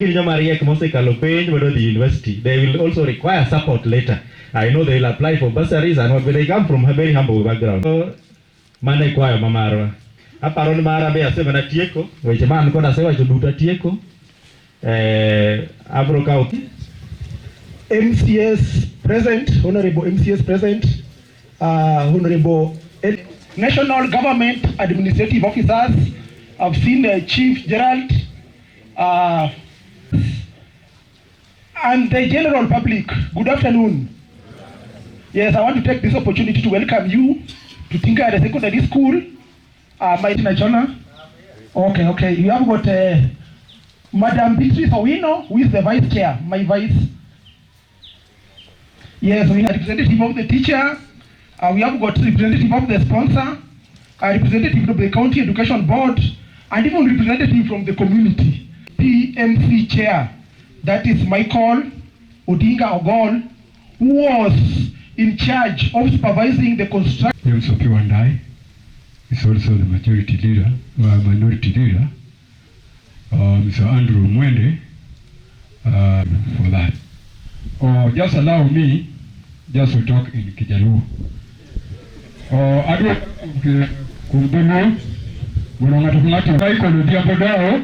the university, they will also require support later. I know they will apply for bursaries and but they come from a very humble background. So, mane kwayo mamarwa. Aparon mara be asema na tieko, weche man koda sewa choduta tieko. Abroka MCS present, Honorable MCS present, Honorable National Government Administrative Officers. I've seen Chief Gerald, and the general public. Good afternoon. Yes, I want to take this opportunity to welcome you to Tinga the Secondary School. Mighty Nachona. Okay. You have got Madam Beatrice Owino, who is the Vice Chair, my Vice. Yes, we have representative of the teacher. We have got representative of the sponsor, a representative of the County Education Board, and even representative from the community. PMC Chair, that is Michael Odinga Ogol, who was in charge of supervising the construction. James Opiyo Wandayi is also the majority leader, minority leader. Mr. Andrew Mwende for that. Just allow me just to talk in Kijaluo. Adu kumbuno mwanangatu kaiko ludia bodao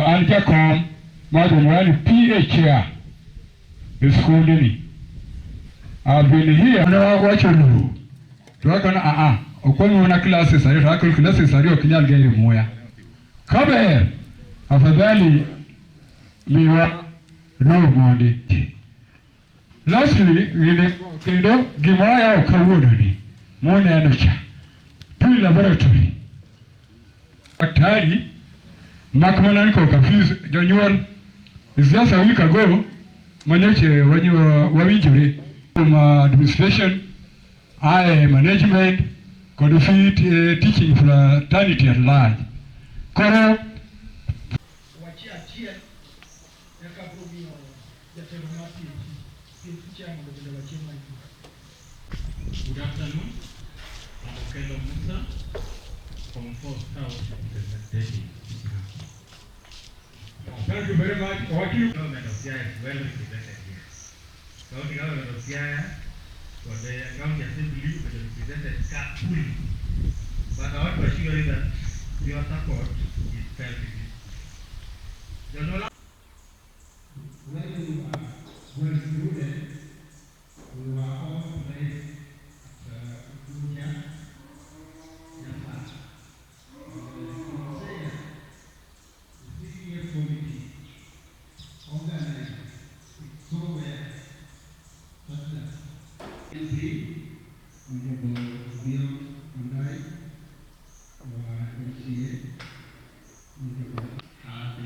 alija kom majo mwani PHR school nini. I've been here na wacho nu tuwaka na ukwani wana classes ari rakul classes ari okinyal gari moya kabe afadhali miwa no mondi. Lastly, kido gimaya ukawuno ni mwone anocha tui laboratory Atari Makmanan ko confused January is just a week ago manyoche wawinjuri from administration, management, confit teaching fraternity at large. Koro Good afternoon. I'm Opiyo Musa from Fourth House representation. thank you very much. What you Government of Siaya is well represented here. County government of Siaya for the county assembly is represented fully. But I want to assure you that your support is felt. when you are well student, we were all placed at Junior Yafat. The CPF committee organized so well that MP, Honorable Opiyo Wandayi, MCA, had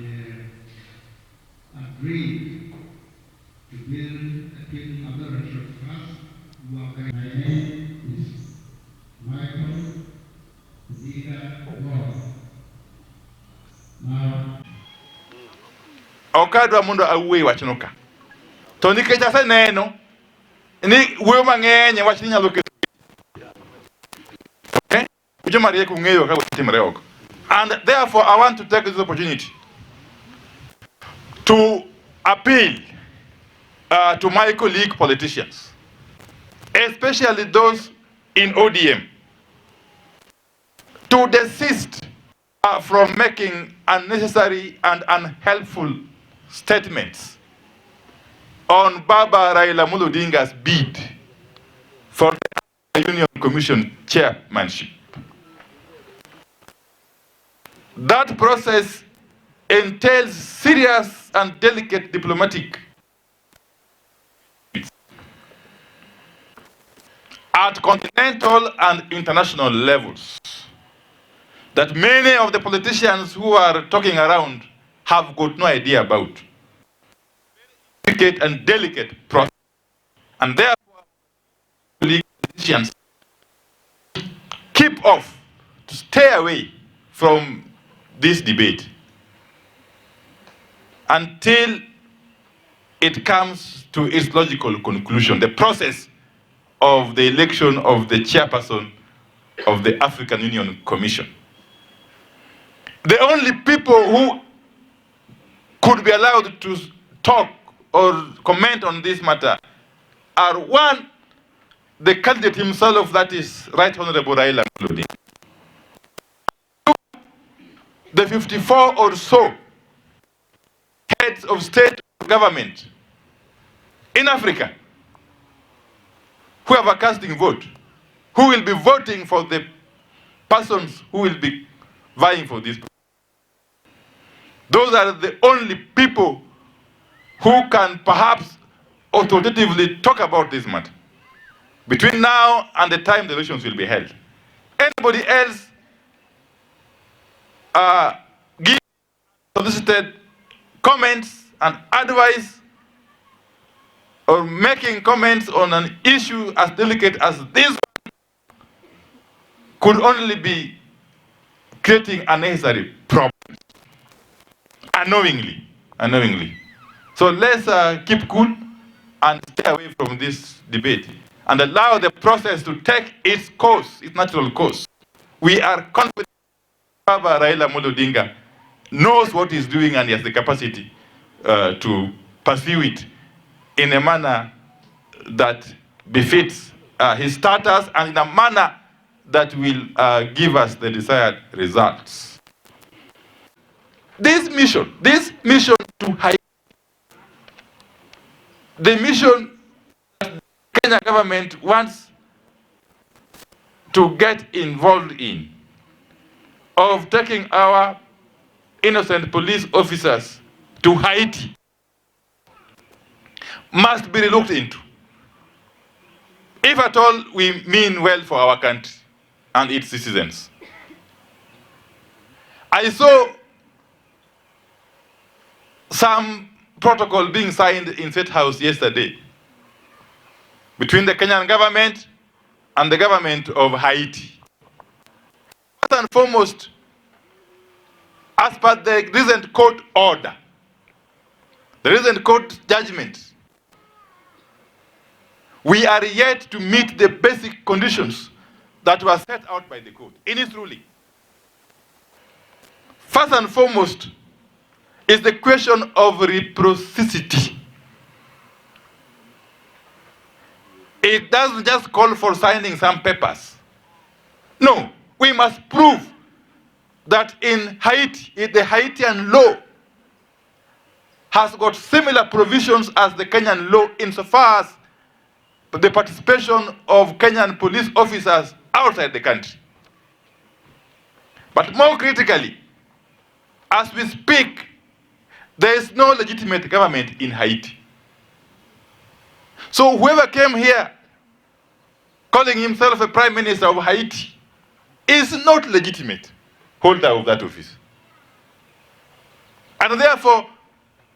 agreed to build a clean laboratory class. My name is Michael Zika Ross. Now, okadwa mundo awuoyi wachnoka to nikech aseneno ni wuoyo mang'eny wach nyalo keto joma rieko ng'eyo ka timre oko. And therefore I want to take this opportunity to appeal to my colleague politicians, especially those in ODM, to desist from making unnecessary and unhelpful statements on Baba Raila Odinga's bid for the Union Commission chairmanship. That process entails serious and delicate diplomatic at continental and international levels that many of the politicians who are talking around have got no idea about. Delicate process. And therefore, politicians keep off, to stay away from this debate until it comes to its logical conclusion, the process of the election of the chairperson of the African Union Commission. The only people who could be allowed to talk or comment on this matter are: one, the candidate himself, that is Right Honorable Raila. The 54 or so heads of state government in Africa who have a casting vote, who will be voting for the persons who will be vying for this. Those are the only people who can perhaps authoritatively talk about this matter between now and the time the elections will be held. Anybody else give solicited comments and advice or making comments on an issue as delicate as this could only be creating unnecessary problems unknowingly. So let's keep cool and stay away from this debate and allow the process to take its course, its natural course. We are confident Baba Raila Odinga knows what he's doing and he has the capacity to pursue it in a manner that befits his status and in a manner that will give us the desired results. This mission to Haiti, the mission that the Kenya government wants to get involved in, of taking our innocent police officers to Haiti, must be looked into. If at all we mean well for our country and its citizens. I saw some protocol being signed in State House yesterday between the Kenyan government and the government of Haiti. First and foremost, as per the recent court order, the recent court judgment, we are yet to meet the basic conditions that were set out by the court in its ruling. First and foremost is the question of reciprocity. It doesn't just call for signing some papers. No, we must prove that in Haiti, the Haitian law has got similar provisions as the Kenyan law insofar as the participation of Kenyan police officers outside the country. But more critically, as we speak, there is no legitimate government in Haiti. So whoever came here calling himself a prime minister of Haiti is not legitimate holder of that office. And therefore,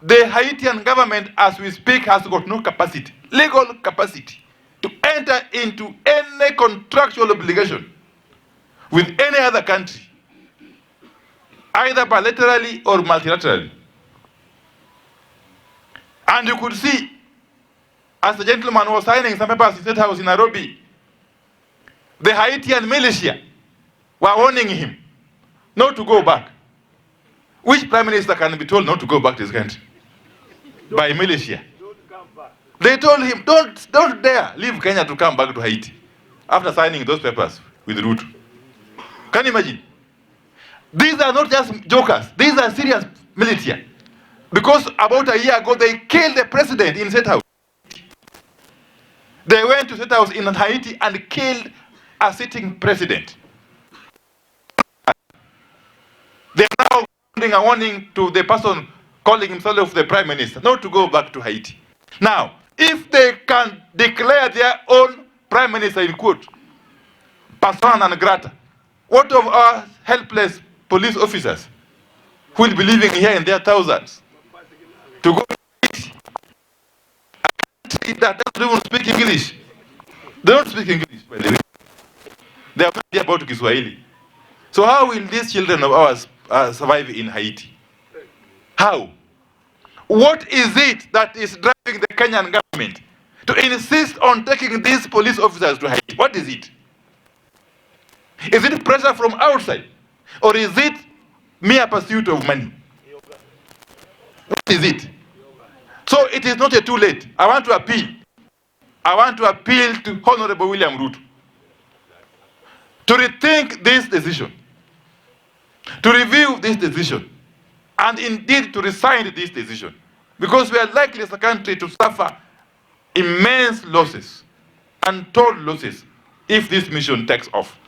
the Haitian government, as we speak, has got no capacity, legal capacity, to enter into any contractual obligation with any other country, either bilaterally or multilaterally. And you could see, as the gentleman was signing some papers in State House in Nairobi, the Haitian militia were warning him not to go back. Which prime minister can be told not to go back to his country? By militia. They told him, don't dare leave Kenya to come back to Haiti after signing those papers with Ruto. Can you imagine? These are not just jokers. These are serious militia. Because about a year ago, they killed the president in State House. They went to State House in Haiti and killed a sitting president. They are now sending a warning to the person calling himself the prime minister not to go back to Haiti. Now, if they can declare their own prime minister in quote, persona non grata, what of our helpless police officers who will be living here in their thousands to go to Haiti? A country that doesn't even speak English. They don't speak English, by the way. They are not about Kiswahili. So how will these children of ours survive in Haiti? How? What is it that is driving the Kenyan government to insist on taking these police officers to Haiti? What is it? Is it pressure from outside? Or is it mere pursuit of money? is it. So it is not yet too late. I want to appeal. I want to appeal to Honorable William Ruto to rethink this decision, to review this decision, and indeed to resign this decision. Because we are likely as a country to suffer immense losses, untold losses, if this mission takes off.